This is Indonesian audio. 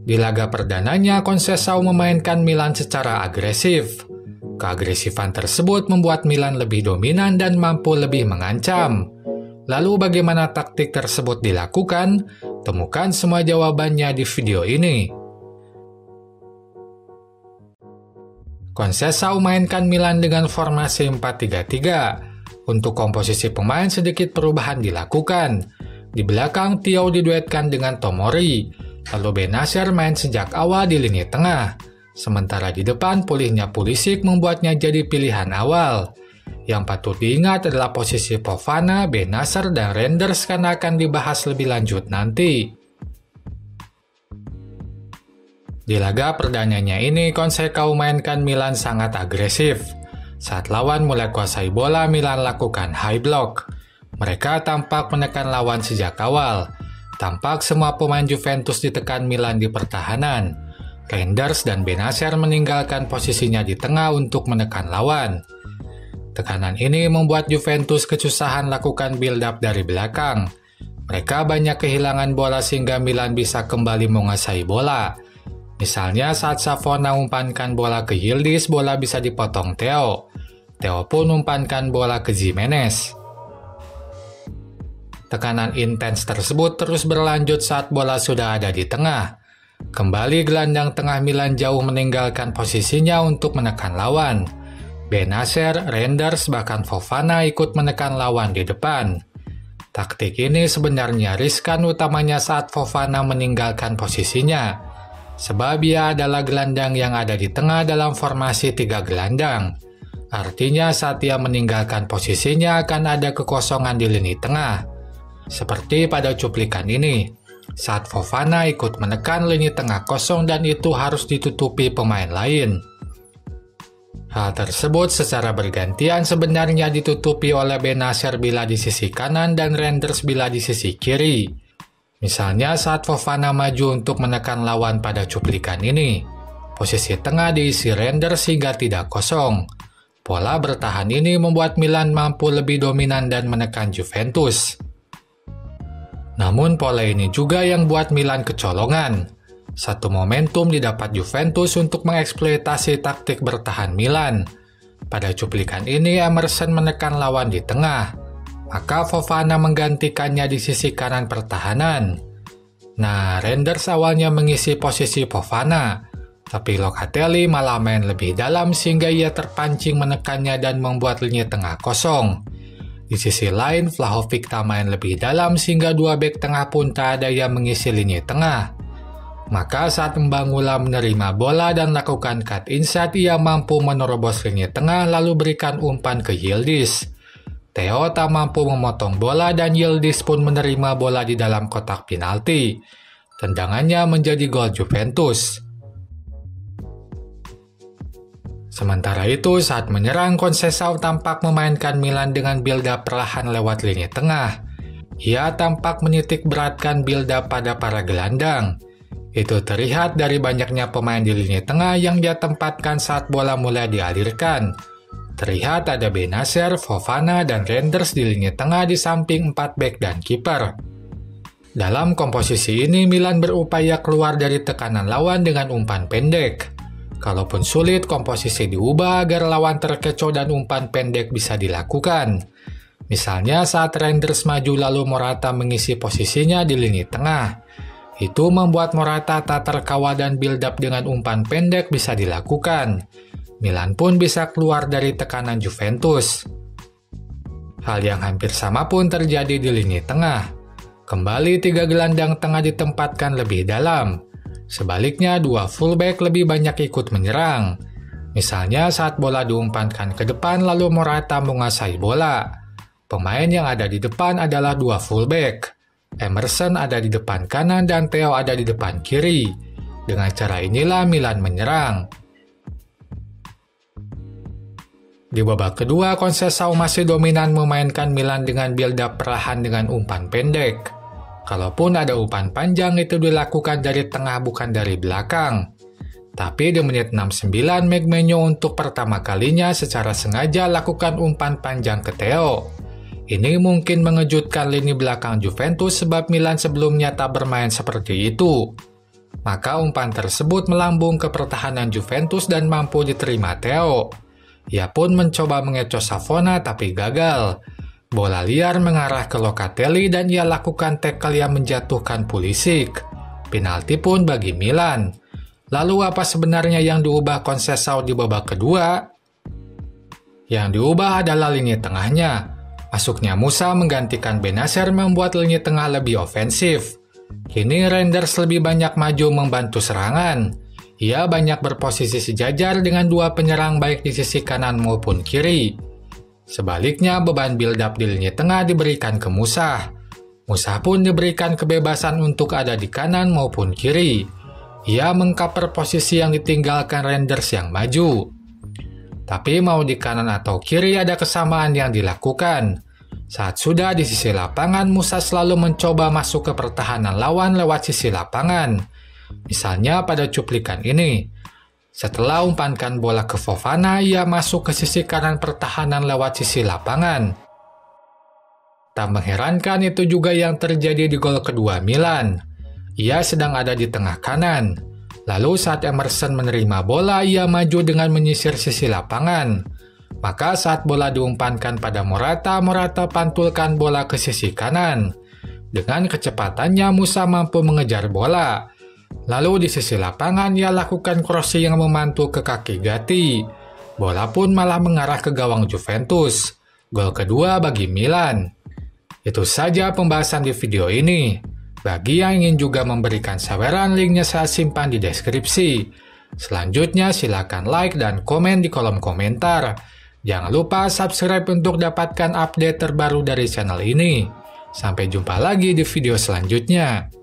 Di laga perdananya, Conceição memainkan Milan secara agresif. Keagresifan tersebut membuat Milan lebih dominan dan mampu lebih mengancam. Lalu bagaimana taktik tersebut dilakukan? Temukan semua jawabannya di video ini. Conceição mainkan Milan dengan formasi 4-3-3. Untuk komposisi pemain sedikit perubahan dilakukan. Di belakang Theo diduetkan dengan Tomori. Lalu Bennacer main sejak awal di lini tengah. Sementara di depan pulihnya Pulisic membuatnya jadi pilihan awal. Yang patut diingat adalah posisi Fofana, Bennacer, dan Reinders karena akan dibahas lebih lanjut nanti. Di laga perdananya ini, Conceição mainkan Milan sangat agresif. Saat lawan mulai kuasai bola, Milan lakukan high block. Mereka tampak menekan lawan sejak awal. Tampak semua pemain Juventus ditekan Milan di pertahanan. Reinders dan Bennacer meninggalkan posisinya di tengah untuk menekan lawan. Tekanan ini membuat Juventus kesusahan lakukan build-up dari belakang. Mereka banyak kehilangan bola sehingga Milan bisa kembali menguasai bola. Misalnya saat Savona umpankan bola ke Yildiz, bola bisa dipotong Theo. Theo pun umpankan bola ke Gimenez. Tekanan intens tersebut terus berlanjut saat bola sudah ada di tengah. Kembali gelandang tengah Milan jauh meninggalkan posisinya untuk menekan lawan. Bennacer, Reinders, bahkan Fofana ikut menekan lawan di depan. Taktik ini sebenarnya riskan utamanya saat Fofana meninggalkan posisinya. Sebab ia adalah gelandang yang ada di tengah dalam formasi 3 gelandang. Artinya saat ia meninggalkan posisinya akan ada kekosongan di lini tengah. Seperti pada cuplikan ini, saat Fofana ikut menekan lini tengah kosong dan itu harus ditutupi pemain lain. Hal tersebut secara bergantian sebenarnya ditutupi oleh Bennacer bila di sisi kanan dan Reinders bila di sisi kiri. Misalnya saat Fofana maju untuk menekan lawan pada cuplikan ini, posisi tengah diisi Reinders hingga tidak kosong. Pola bertahan ini membuat Milan mampu lebih dominan dan menekan Juventus. Namun pola ini juga yang buat Milan kecolongan. Satu momentum didapat Juventus untuk mengeksploitasi taktik bertahan Milan. Pada cuplikan ini Emerson menekan lawan di tengah. Maka Fofana menggantikannya di sisi kanan pertahanan. Nah, Reinders awalnya mengisi posisi Fofana. Tapi Locatelli malah main lebih dalam sehingga ia terpancing menekannya dan membuat lini tengah kosong. Di sisi lain, Vlahovic main lebih dalam sehingga dua bek tengah pun tak ada yang mengisi lini tengah. Maka saat Mbangula menerima bola dan lakukan cut inside, ia mampu menerobos lini tengah lalu berikan umpan ke Yildiz. Theo tak mampu memotong bola dan Yildiz pun menerima bola di dalam kotak penalti. Tendangannya menjadi gol Juventus. Sementara itu, saat menyerang, Conceição tampak memainkan Milan dengan build-up perlahan lewat lini tengah. Ia tampak menitik beratkan build-up pada para gelandang. Itu terlihat dari banyaknya pemain di lini tengah yang dia tempatkan saat bola mulai dialirkan. Terlihat ada Bennacer, Fofana, dan Reinders di lini tengah di samping 4 bek dan kiper. Dalam komposisi ini, Milan berupaya keluar dari tekanan lawan dengan umpan pendek. Kalaupun sulit, komposisi diubah agar lawan terkecoh dan umpan pendek bisa dilakukan. Misalnya saat Reinders maju lalu Morata mengisi posisinya di lini tengah. Itu membuat Morata tak terkawal dan build-up dengan umpan pendek bisa dilakukan. Milan pun bisa keluar dari tekanan Juventus. Hal yang hampir sama pun terjadi di lini tengah. Kembali 3 gelandang tengah ditempatkan lebih dalam. Sebaliknya, 2 fullback lebih banyak ikut menyerang. Misalnya saat bola diumpankan ke depan lalu Morata menguasai bola. Pemain yang ada di depan adalah 2 fullback. Emerson ada di depan kanan dan Theo ada di depan kiri. Dengan cara inilah Milan menyerang. Di babak kedua, Conceição masih dominan memainkan Milan dengan build-up perlahan dengan umpan pendek. Kalaupun ada umpan panjang itu dilakukan dari tengah bukan dari belakang. Tapi di menit 69 Megmenyo untuk pertama kalinya secara sengaja lakukan umpan panjang ke Theo. Ini mungkin mengejutkan lini belakang Juventus sebab Milan sebelumnya tak bermain seperti itu. Maka umpan tersebut melambung ke pertahanan Juventus dan mampu diterima Theo. Ia pun mencoba mengecoh Savona tapi gagal. Bola liar mengarah ke Locatelli dan ia lakukan tackle yang menjatuhkan Pulisic. Penalti pun bagi Milan. Lalu apa sebenarnya yang diubah Conceição di babak kedua? Yang diubah adalah lini tengahnya. Masuknya Musa menggantikan Benacer membuat lini tengah lebih ofensif. Kini Reinders lebih banyak maju membantu serangan. Ia banyak berposisi sejajar dengan dua penyerang baik di sisi kanan maupun kiri. Sebaliknya beban build-up di lini tengah diberikan ke Musa. Musa pun diberikan kebebasan untuk ada di kanan maupun kiri. Ia mengcover posisi yang ditinggalkan Reinders yang maju. Tapi mau di kanan atau kiri ada kesamaan yang dilakukan. Saat sudah di sisi lapangan, Musa selalu mencoba masuk ke pertahanan lawan lewat sisi lapangan. Misalnya pada cuplikan ini. Setelah umpankan bola ke Fofana, ia masuk ke sisi kanan pertahanan lewat sisi lapangan. Tak mengherankan itu juga yang terjadi di gol kedua Milan. Ia sedang ada di tengah kanan. Lalu saat Emerson menerima bola, ia maju dengan menyisir sisi lapangan. Maka saat bola diumpankan pada Morata, Morata pantulkan bola ke sisi kanan. Dengan kecepatannya, Musa mampu mengejar bola. Lalu di sisi lapangan, ia lakukan crossing yang memantul ke kaki Gatti. Bola pun malah mengarah ke gawang Juventus. Gol kedua bagi Milan. Itu saja pembahasan di video ini. Bagi yang ingin juga memberikan saweran, linknya saya simpan di deskripsi. Selanjutnya silakan like dan komen di kolom komentar. Jangan lupa subscribe untuk dapatkan update terbaru dari channel ini. Sampai jumpa lagi di video selanjutnya.